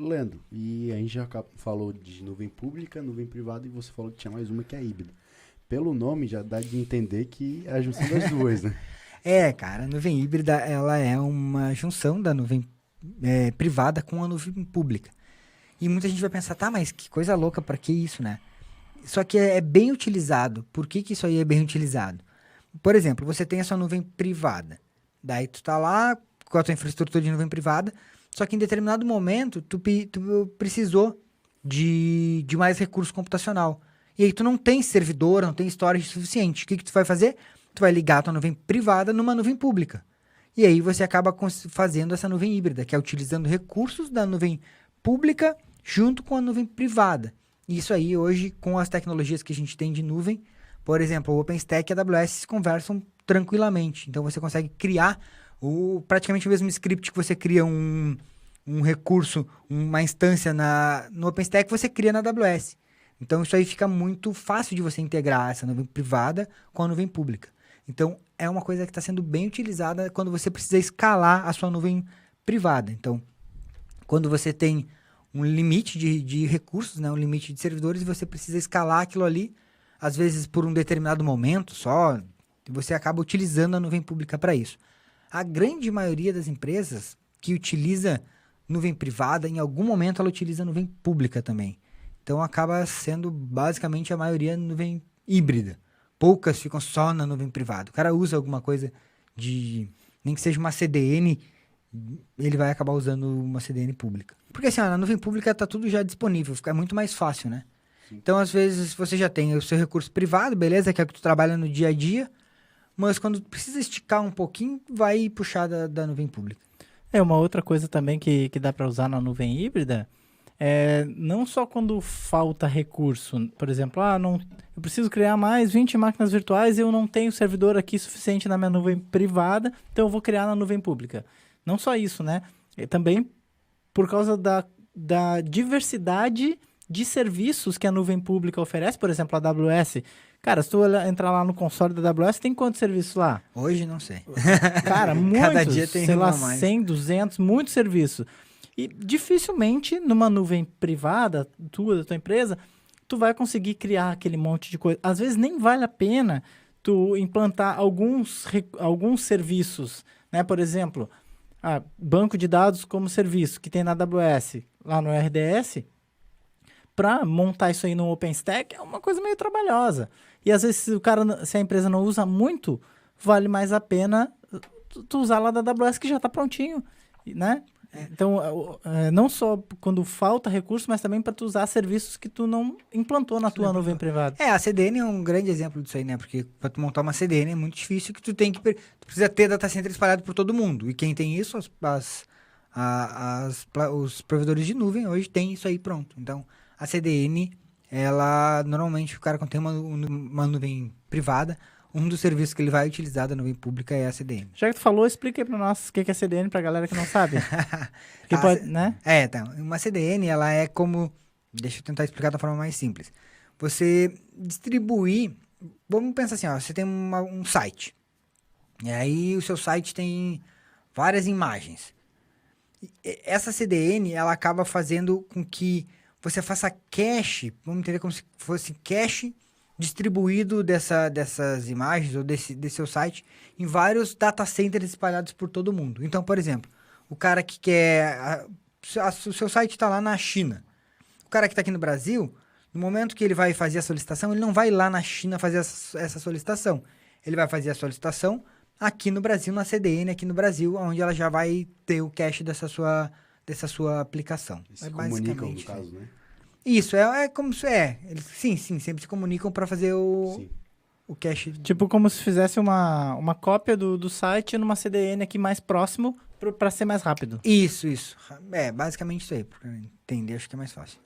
Leandro, e a gente já falou de nuvem pública, nuvem privada, e você falou que tinha mais uma que é híbrida. Pelo nome já dá de entender que é a junção das duas, né? Cara, a nuvem híbrida, ela é uma junção da nuvem privada com a nuvem pública. E muita gente vai pensar, tá, mas que coisa louca, pra que isso, né? Só que é bem utilizado. Por que isso aí é bem utilizado? Por exemplo, você tem a sua nuvem privada. Daí tu tá lá com a tua infraestrutura de nuvem privada, só que em determinado momento tu precisou de mais recurso computacional. E aí tu não tem servidor, não tem storage suficiente. O que tu vai fazer? Tu vai ligar a tua nuvem privada numa nuvem pública. E aí você acaba fazendo essa nuvem híbrida, que é utilizando recursos da nuvem pública junto com a nuvem privada. Isso aí hoje, com as tecnologias que a gente tem de nuvem, por exemplo, o OpenStack e a AWS se conversam tranquilamente. Então você consegue criar praticamente o mesmo script que você cria um recurso, uma instância no OpenStack, você cria na AWS. Então isso aí fica muito fácil de você integrar essa nuvem privada com a nuvem pública. Então é uma coisa que está sendo bem utilizada quando você precisa escalar a sua nuvem privada. Então, quando você tem um limite de recursos, né, um limite de servidores, e você precisa escalar aquilo ali, às vezes por um determinado momento só, você acaba utilizando a nuvem pública para isso. A grande maioria das empresas que utiliza nuvem privada, em algum momento ela utiliza nuvem pública também. Então acaba sendo basicamente a maioria nuvem híbrida. Poucas ficam só na nuvem privada. O cara usa alguma coisa nem que seja uma CDN, ele vai acabar usando uma CDN pública. Porque assim, na nuvem pública está tudo já disponível, fica muito mais fácil, né? Sim. Então, às vezes, você já tem o seu recurso privado, beleza, que é o que tu trabalha no dia a dia, mas quando precisa esticar um pouquinho, vai puxar da nuvem pública. Uma outra coisa também que dá para usar na nuvem híbrida não só quando falta recurso, por exemplo, eu preciso criar mais 20 máquinas virtuais e eu não tenho servidor aqui suficiente na minha nuvem privada, então eu vou criar na nuvem pública. Não só isso, né? Também por causa da diversidade de serviços que a nuvem pública oferece, por exemplo, a AWS. Cara, se tu entrar lá no console da AWS, tem quantos serviços lá? Hoje não sei. Cara, muitos. Cada dia tem sei lá, mais. 100, 200, muitos serviços. E dificilmente numa nuvem privada, da tua empresa, tu vai conseguir criar aquele monte de coisa. Às vezes nem vale a pena tu implantar alguns serviços, né? Por exemplo, banco de dados como serviço que tem na AWS, lá no RDS, para montar isso aí no OpenStack é uma coisa meio trabalhosa. E às vezes se a empresa não usa muito, vale mais a pena tu usar lá da AWS que já está prontinho, né? Então, não só quando falta recurso, mas também para tu usar serviços que tu não implantou na tua nuvem privada. A CDN é um grande exemplo disso aí, né? Porque para tu montar uma CDN é muito difícil, que tu precisa ter data center espalhado por todo mundo. E quem tem isso, os provedores de nuvem hoje tem isso aí pronto. Então, a CDN, normalmente o cara quando tem uma nuvem privada, um dos serviços que ele vai utilizar da nuvem pública é a CDN. Já que tu falou, explica aí para nós o que é CDN para a galera que não sabe. Né? Então, uma CDN, ela é como... Deixa eu tentar explicar da forma mais simples. Você distribuir... Vamos pensar assim, você tem um site. E aí o seu site tem várias imagens. Essa CDN, ela acaba fazendo com que você faça cache, vamos entender como se fosse cache distribuído dessas imagens ou desse seu site em vários data centers espalhados por todo mundo. Então, por exemplo, o cara que quer... o seu site está lá na China. O cara que está aqui no Brasil, no momento que ele vai fazer a solicitação, ele não vai lá na China fazer essa solicitação. Ele vai fazer a solicitação aqui no Brasil, na CDN, aqui no Brasil, onde ela já vai ter o cache dessa sua aplicação. Eles se comunicam, no caso, né? Isso, é como se... Eles, sim, sempre se comunicam para fazer o cache. Tipo como se fizesse uma cópia do site numa CDN aqui mais próximo para ser mais rápido. Isso. Basicamente isso aí. Para entender, acho que é mais fácil.